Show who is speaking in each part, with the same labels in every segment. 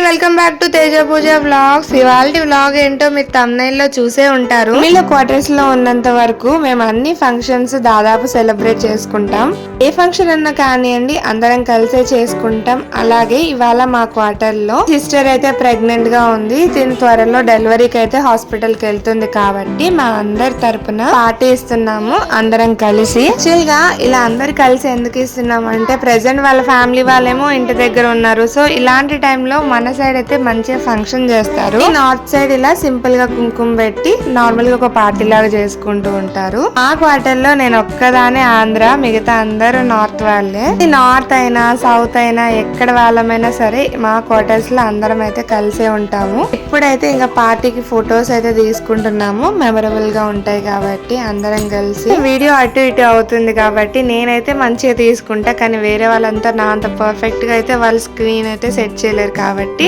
Speaker 1: Welcome back to Teja Pooja vlogs. ఇవాల్టి vlog ఏంటో మీరు thumbnail లో చూసే ఉంటారు. వీళ్ళ క్వార్టర్స్ లో ఉన్నంత వరకు మేము అన్ని ఫంక్షన్స్ దాదాపు సెలబ్రేట్ చేసుకుంటాం. ఏ ఫంక్షన్ అన్నా కానివ్వండి అందరం కలిసే చేసుకుంటాం. అలాగే ఇవాళ మా క్వార్టర్ లో సిస్టర్ అయితే ప్రెగ్నెంట్ గా ఉంది. దీని త్వరలో డెలివరీకి అయితే హాస్పిటల్ కి వెళ్తుంది కాబట్టి మా అందరి తరపున పార్టీ ఇస్తున్నాము అందరం కలిసి. యాక్చువల్ గా ఇలా అందరు కలిసి ఎందుకు ఇస్తున్నాం అంటే ప్రెసెంట్ వాళ్ళ ఫ్యామిలీ వాళ్ళేమో ఇంటి దగ్గర ఉన్నారు. సో ఇలాంటి టైంలో మన సైడ్ అయితే మంచిగా ఫంక్షన్ చేస్తారు. నార్త్ సైడ్ ఇలా సింపుల్ గా కుంకుమ పెట్టి నార్మల్ గా ఒక పార్టీ లాగా చేసుకుంటూ ఉంటారు. ఆ క్వార్టర్ లో నేను ఒక్కదానే ఆంధ్ర, మిగతా అందరూ నార్త్ వాళ్ళే. నార్త్ అయినా సౌత్ అయినా ఎక్కడ వాళ్ళమైనా సరే మా క్వార్టర్స్ లో అందరం అయితే కలిసే ఉంటాము. ఇప్పుడైతే ఇంకా పార్టీకి ఫొటోస్ అయితే తీసుకుంటున్నాము. మెమరబుల్ గా ఉంటాయి కాబట్టి అందరం కలిసి. వీడియో అటు ఇటు అవుతుంది కాబట్టి నేనైతే మంచిగా తీసుకుంటా, కానీ వేరే వాళ్ళంతా నా అంత పర్ఫెక్ట్ గా అయితే వాళ్ళ స్క్రీన్ అయితే సెట్ చేయలేరు కాబట్టి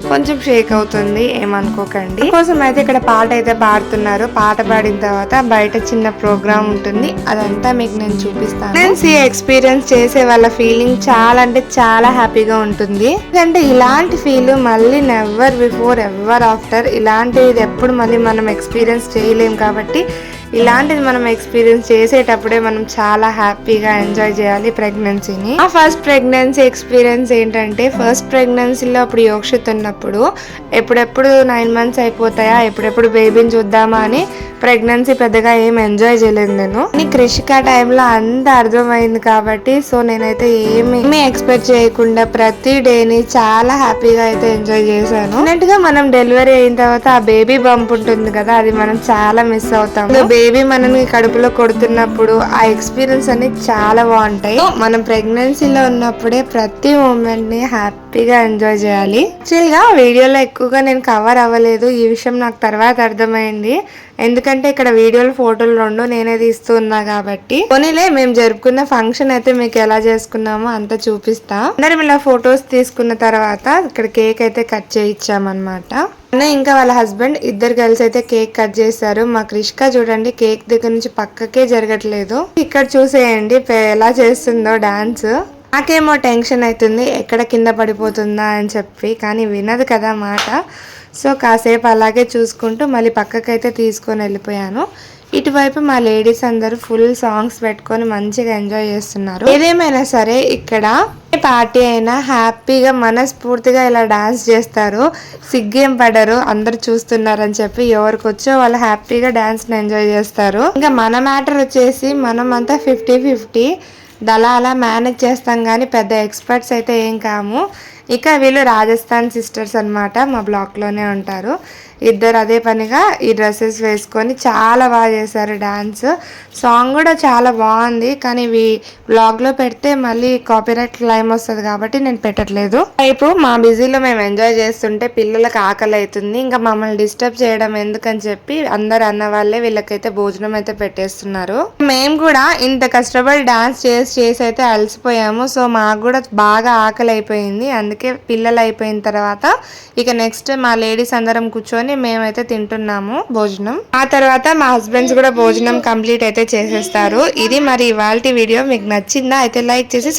Speaker 1: కొంచెం షేక్ అవుతుంది, ఏమనుకోకండి. కోసం అయితే ఇక్కడ పాట అయితే పాడుతున్నారు. పాట పాడిన తర్వాత బయట చిన్న ప్రోగ్రామ్ ఉంటుంది, అదంతా మీకు నేను చూపిస్తాను. ఫ్రెండ్స్, ఈ ఎక్స్పీరియన్స్ చేసే వాళ్ళ ఫీలింగ్ చాలా అంటే చాలా హ్యాపీగా ఉంటుంది. ఎందుకంటే ఇలాంటి ఫీల్ మళ్ళీ నెవర్ బిఫోర్ ఎవర్ ఆఫ్టర్ ఇలాంటిది ఎప్పుడు మళ్ళీ మనం ఎక్స్పీరియన్స్ చేయలేం కాబట్టి ఇలాంటిది మనం ఎక్స్పీరియన్స్ చేసేటప్పుడే మనం చాలా హ్యాపీగా ఎంజాయ్ చేయాలి ప్రెగ్నెన్సీని. ఆ ఫస్ట్ ప్రెగ్నెన్సీ ఎక్స్పీరియన్స్ ఏంటంటే, ఫస్ట్ ప్రెగ్నెన్సీలో అప్పుడు యోక్షిత్ ఉన్నప్పుడు ఎప్పుడెప్పుడు 9 months అయిపోతాయా, ఎప్పుడెప్పుడు బేబీని చూద్దామా అని ప్రెగ్నెన్సీ పెద్దగా ఏం ఎంజాయ్ చేయలేదు నేను. క్రిషికా టైంలో అంత అర్థమైంది కాబట్టి సో నేనైతే ఏమి ఎక్స్పెక్ట్ చేయకుండా ప్రతి డేని చాలా హ్యాపీగా అయితే ఎంజాయ్ చేశాను. అన్నట్టుగా మనం డెలివరీ అయిన తర్వాత ఆ బేబీ బంప్ ఉంటుంది కదా, అది మనం చాలా మిస్ అవుతాం. బేబీ మనని కడుపులో కొడుతున్నప్పుడు ఆ ఎక్స్పీరియన్స్ అనేది చాలా బాగుంటాయి. మనం ప్రెగ్నెన్సీలో ఉన్నప్పుడే ప్రతి మూమెంట్ ని హ్యాపీగా ఎంజాయ్ చేయాలి. యాక్చువల్ గా వీడియోలో ఎక్కువగా నేను కవర్ అవ్వలేదు, ఈ విషయం నాకు తర్వాత అర్థమైంది. ఎందుకంటే ఇక్కడ వీడియోలు ఫోటోలు రెండు నేనే తీస్తున్నా కాబట్టి. పోనీలే, మేము జరుపుకున్న ఫంక్షన్ అయితే మీకు ఎలా చేసుకున్నామో అంత చూపిస్తా. అందరం ఇలా ఫొటోస్ తీసుకున్న తర్వాత ఇక్కడ కేక్ అయితే కట్ చేయించామన్నమాట. ఇంకా వాళ్ళ హస్బెండ్ ఇద్దరు కలిసి అయితే కేక్ కట్ చేశారు. మా క్రిష్క చూడండి కేక్ దగ్గర నుంచి పక్కకే జరగట్లేదు. ఇక్కడ చూసేయండి ఎలా చేస్తుందో డాన్స్. నాకేమో టెన్షన్ అవుతుంది ఎక్కడ కింద పడిపోతుందా అని చెప్పి, కానీ వినదు కదా మాట. సో కాసేపు అలాగే చూసుకుంటూ మళ్ళీ పక్కకైతే తీసుకొని వెళ్ళిపోయాను. ఇటువైపు మా లేడీస్ అందరూ ఫుల్ సాంగ్స్ పెట్టుకొని మంచిగా ఎంజాయ్ చేస్తున్నారు. ఏదేమైనా సరే ఇక్కడ పార్టీ అయినా హ్యాపీగా మనస్ఫూర్తిగా ఇలా డాన్స్ చేస్తారు, సిగ్గేం పడరు. అందరు చూస్తున్నారని చెప్పి ఎవరికి వచ్చో వాళ్ళు హ్యాపీగా డాన్స్ ఎంజాయ్ చేస్తారు. ఇంకా మన మ్యాటర్ వచ్చేసి మనం అంతా 50-50 అలా మేనేజ్ చేస్తాం, కానీ పెద్ద ఎక్స్పర్ట్స్ అయితే ఏం కాము. ఇక వీళ్ళు రాజస్థాన్ సిస్టర్స్ అన్నమాట, మా బ్లాక్లోనే ఉంటారు. ఇద్దరు అదే పనిగా ఈ డ్రెస్సెస్ వేసుకొని చాలా బాగా చేశారు డాన్స్. సాంగ్ కూడా చాలా బాగుంది, కానీ ఇవి బ్లాగ్లో పెడితే మళ్ళీ కాపీరైట్ క్లైమ్ వస్తుంది కాబట్టి నేను పెట్టట్లేదు. రేపు మా బిజీలో మేము ఎంజాయ్ చేస్తుంటే పిల్లలకు ఆకలి అవుతుంది, ఇంకా మమ్మల్ని డిస్టర్బ్ చేయడం ఎందుకని చెప్పి అందరు అన్న వాళ్ళే వీళ్ళకైతే భోజనం అయితే పెట్టేస్తున్నారు. మేము కూడా ఇంత కష్టపడి డాన్స్ చేసి అయితే అలసిపోయాము. సో మాకు కూడా బాగా ఆకలి అయిపోయింది. అందుకే పిల్లలు అయిపోయిన తర్వాత ఇక నెక్స్ట్ మా లేడీస్ అందరం కూర్చొని మేమైతే తింటున్నాము భోజనం. ఆ తర్వాత మా హస్బెండ్స్ కూడా భోజనం కంప్లీట్ అయితే చేసేస్తారు. ఇది మరి ఇవాల్టి వీడియో. మీకు నచ్చిందా అయితే లైక్ చేసి